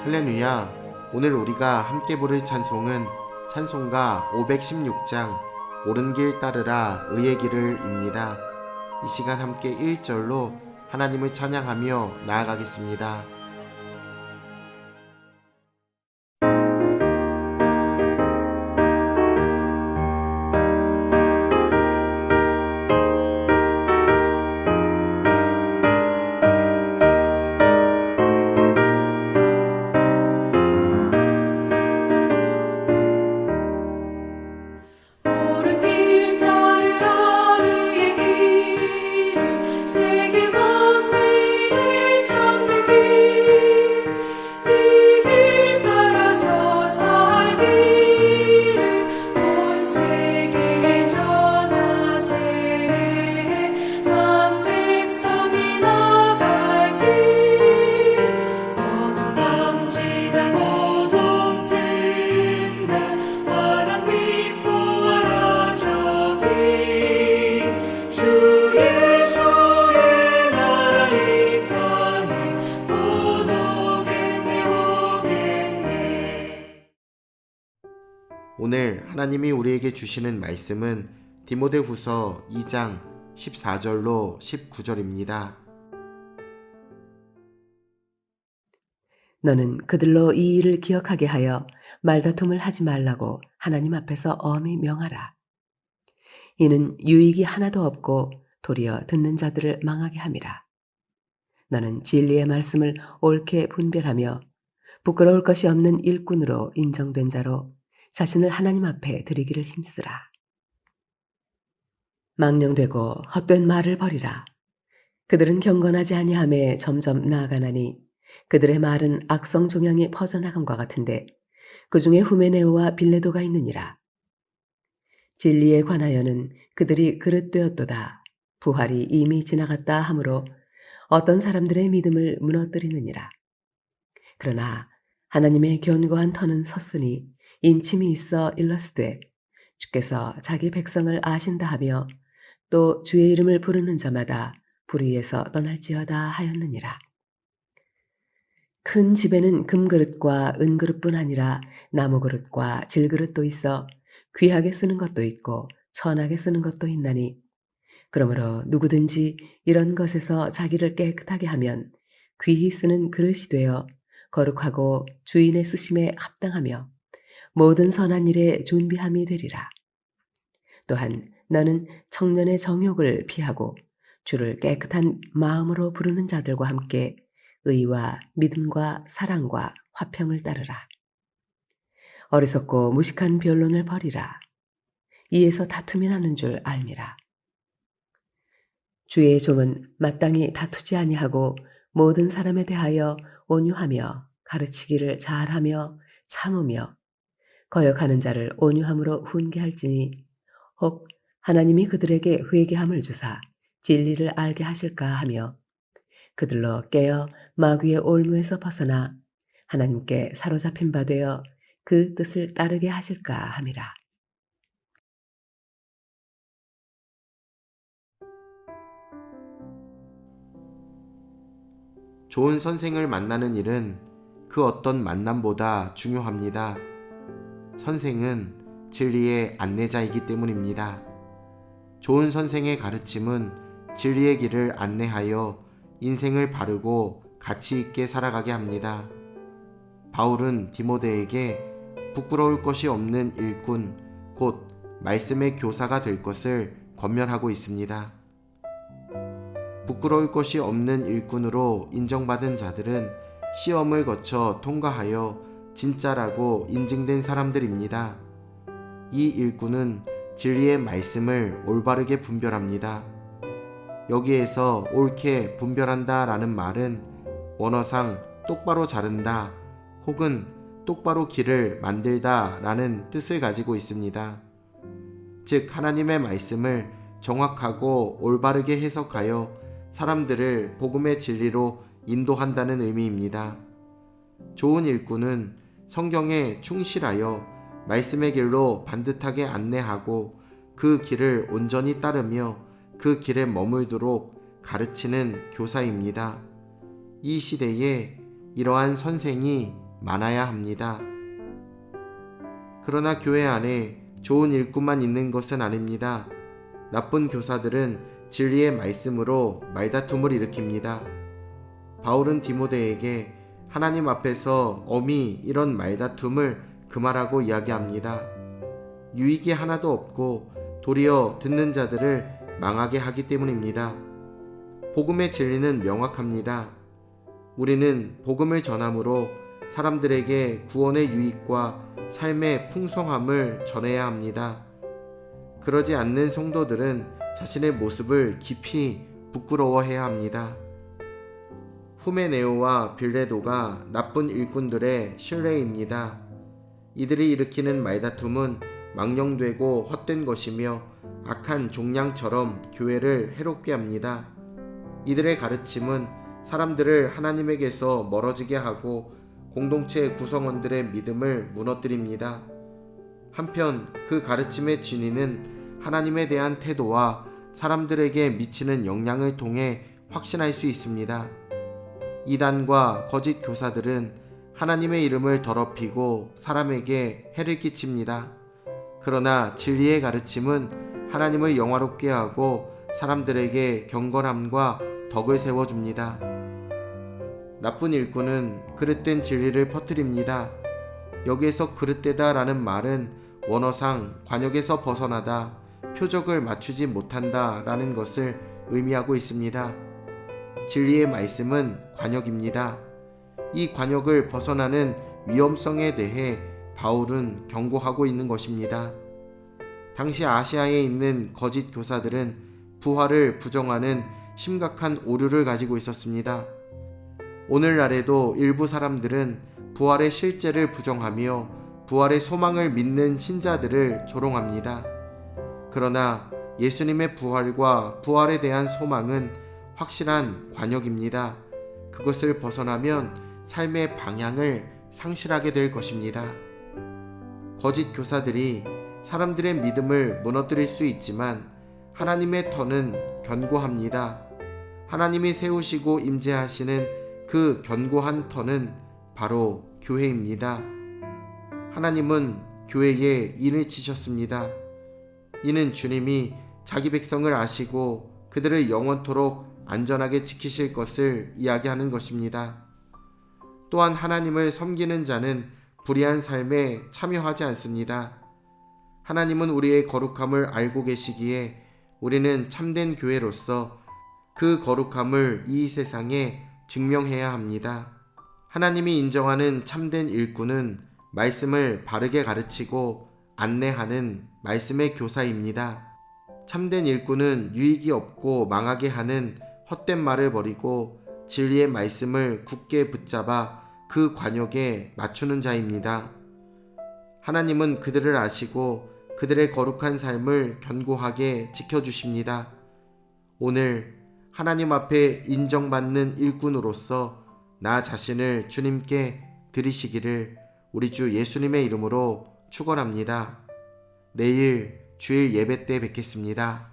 할렐루야. 오늘 우리가 함께 부를 찬송은 찬송가 516장 옳은 길 따르라 의의 길을입니다. 이 시간 함께 1절로 하나님을 찬양하며 나아가겠습니다. 오늘 하나님이 우리에게 주시는 말씀은 디모데후서 2장 14절로 19절입니다. 너는 그들로 이 일을 기억하게 하여 말다툼을 하지 말라고 하나님 앞에서 엄히 명하라. 이는 유익이 하나도 없고 도리어 듣는 자들을 망하게 함이라. 너는 진리의 말씀을 옳게 분별하며 부끄러울 것이 없는 일꾼으로 인정된 자로 자신을 하나님 앞에 드리기를 힘쓰라. 망령되고 헛된 말을 버리라. 그들은 경건하지 아니함에 점점 나아가나니 그들의 말은 악성 종양이 퍼져나감과 같은데 그 중에 후메네오와 빌레도가 있느니라. 진리에 관하여는 그들이 그릇되었도다. 부활이 이미 지나갔다 하므로 어떤 사람들의 믿음을 무너뜨리느니라. 그러나 하나님의 견고한 터는 섰으니 인침이 있어 일러스되 주께서 자기 백성을 아신다 하며 또 주의 이름을 부르는 자마다 불의에서 떠날지어다 하였느니라. 큰 집에는 금그릇과 은그릇뿐 아니라 나무그릇과 질그릇도 있어 귀하게 쓰는 것도 있고 천하게 쓰는 것도 있나니 그러므로 누구든지 이런 것에서 자기를 깨끗하게 하면 귀히 쓰는 그릇이 되어 거룩하고 주인의 쓰심에 합당하며 모든 선한 일에 준비함이 되리라. 또한 너는 청년의 정욕을 피하고 주를 깨끗한 마음으로 부르는 자들과 함께 의와 믿음과 사랑과 화평을 따르라. 어리석고 무식한 변론을 버리라. 이에서 다툼이 나는 줄 알미라. 주의 종은 마땅히 다투지 아니하고 모든 사람에 대하여 온유하며 가르치기를 잘하며 참으며 거역하는 자를 온유함으로 훈계할지니 혹 하나님이 그들에게 회개함을 주사 진리를 알게 하실까 하며 그들로 깨어 마귀의 올무에서 벗어나 하나님께 사로잡힌 바 되어 그 뜻을 따르게 하실까 함이라. 좋은 선생을 만나는 일은 그 어떤 만남보다 중요합니다. 선생은 진리의 안내자이기 때문입니다. 좋은 선생의 가르침은 진리의 길을 안내하여 인생을 바르고 가치 있게 살아가게 합니다. 바울은 디모데에게 부끄러울 것이 없는 일꾼, 곧 말씀의 교사가 될 것을 권면하고 있습니다. 부끄러울 것이 없는 일꾼으로 인정받은 자들은 시험을 거쳐 통과하여 진짜라고 인증된 사람들입니다. 이 일꾼은 진리의 말씀을 올바르게 분별합니다. 여기에서 옳게 분별한다 라는 말은 원어상 똑바로 자른다 혹은 똑바로 길을 만들다 라는 뜻을 가지고 있습니다. 즉 하나님의 말씀을 정확하고 올바르게 해석하여 사람들을 복음의 진리로 인도한다는 의미입니다. 좋은 일꾼은 성경에 충실하여 말씀의 길로 반듯하게 안내하고 그 길을 온전히 따르며 그 길에 머물도록 가르치는 교사입니다. 이 시대에 이러한 선생이 많아야 합니다. 그러나 교회 안에 좋은 일꾼만 있는 것은 아닙니다. 나쁜 교사들은 진리의 말씀으로 말다툼을 일으킵니다. 바울은 디모데에게 하나님 앞에서 엄히 이런 말다툼을 그만하고 이야기합니다. 유익이 하나도 없고 도리어 듣는 자들을 망하게 하기 때문입니다. 복음의 진리는 명확합니다. 우리는 복음을 전함으로 사람들에게 구원의 유익과 삶의 풍성함을 전해야 합니다. 그러지 않는 성도들은 자신의 모습을 깊이 부끄러워해야 합니다. 후메네오와 빌레도가 나쁜 일꾼들의 신뢰입니다. 이들이 일으키는 말다툼은 망령되고 헛된 것이며 악한 종량처럼 교회를 해롭게 합니다. 이들의 가르침은 사람들을 하나님에게서 멀어지게 하고 공동체 구성원들의 믿음을 무너뜨립니다. 한편 그 가르침의 진위는 하나님에 대한 태도와 사람들에게 미치는 영향을 통해 확신할 수 있습니다. 이단과 거짓 교사들은 하나님의 이름을 더럽히고 사람에게 해를 끼칩니다. 그러나 진리의 가르침은 하나님을 영화롭게 하고 사람들에게 경건함과 덕을 세워줍니다. 나쁜 일꾼은 그릇된 진리를 퍼뜨립니다. 여기에서 그릇되다 라는 말은 원어상 관역에서 벗어나다, 표적을 맞추지 못한다 라는 것을 의미하고 있습니다. 진리의 말씀은 관역입니다. 이 관역을 벗어나는 위험성에 대해 바울은 경고하고 있는 것입니다. 당시 아시아에 있는 거짓 교사들은 부활을 부정하는 심각한 오류를 가지고 있었습니다. 오늘날에도 일부 사람들은 부활의 실제를 부정하며 부활의 소망을 믿는 신자들을 조롱합니다. 그러나 예수님의 부활과 부활에 대한 소망은 확실한 관역입니다. 그것을 벗어나면 삶의 방향을 상실하게 될 것입니다. 거짓 교사들이 사람들의 믿음을 무너뜨릴 수 있지만 하나님의 터는 견고합니다. 하나님이 세우시고 임재하시는 그 견고한 터는 바로 교회입니다. 하나님은 교회에 인을 치셨습니다. 이는 주님이 자기 백성을 아시고 그들을 영원토록 안전하게 지키실 것을 이야기하는 것입니다. 또한 하나님을 섬기는 자는 불의한 삶에 참여하지 않습니다. 하나님은 우리의 거룩함을 알고 계시기에 우리는 참된 교회로서 그 거룩함을 이 세상에 증명해야 합니다. 하나님이 인정하는 참된 일꾼은 말씀을 바르게 가르치고 안내하는 말씀의 교사입니다. 참된 일꾼은 유익이 없고 망하게 하는 헛된 말을 버리고 진리의 말씀을 굳게 붙잡아 그 관역에 맞추는 자입니다. 하나님은 그들을 아시고 그들의 거룩한 삶을 견고하게 지켜주십니다. 오늘 하나님 앞에 인정받는 일꾼으로서 나 자신을 주님께 드리시기를 우리 주 예수님의 이름으로 축원합니다. 내일 주일 예배 때 뵙겠습니다.